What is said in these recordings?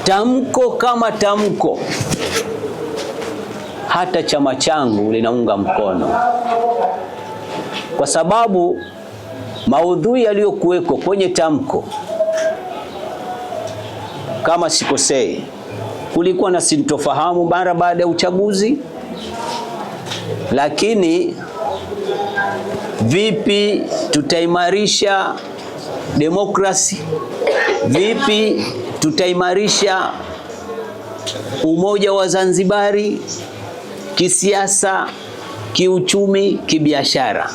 tamko kama tamko, hata chama changu linaunga mkono, kwa sababu maudhui yaliyokuweko kwenye tamko, kama sikosei, kulikuwa na sintofahamu mara baada ya uchaguzi, lakini vipi tutaimarisha demokrasi, vipi tutaimarisha umoja wa Zanzibari kisiasa, kiuchumi, kibiashara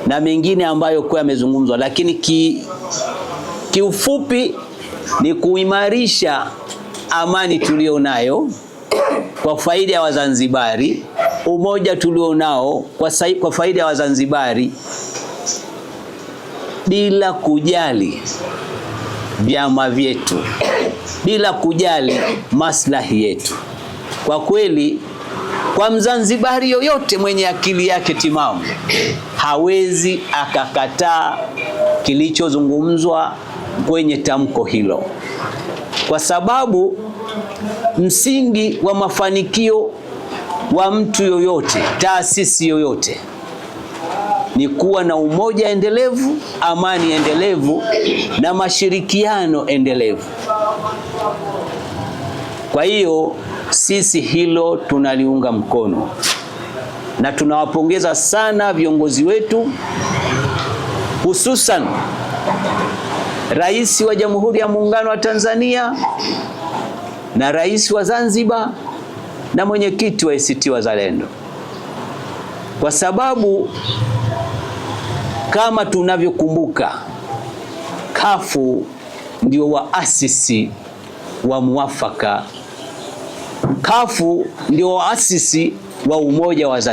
na mengine ambayo kwa yamezungumzwa, lakini kiufupi ni kuimarisha amani tulionayo kwa faida ya Wazanzibari, umoja tulionao kwa faida ya Wazanzibari, bila kujali vyama vyetu, bila kujali maslahi yetu. Kwa kweli, kwa Mzanzibari yoyote mwenye akili yake timamu hawezi akakataa kilichozungumzwa kwenye tamko hilo, kwa sababu msingi wa mafanikio wa mtu yoyote, taasisi yoyote, ni kuwa na umoja endelevu, amani endelevu na mashirikiano endelevu. Kwa hiyo sisi hilo tunaliunga mkono na tunawapongeza sana viongozi wetu, hususan Rais wa Jamhuri ya Muungano wa Tanzania na Rais wa Zanzibar na mwenyekiti wa ACT Wazalendo, kwa sababu kama tunavyokumbuka, kafu ndio waasisi wa muafaka, kafu ndio waasisi wa umoja wa Zanzibar.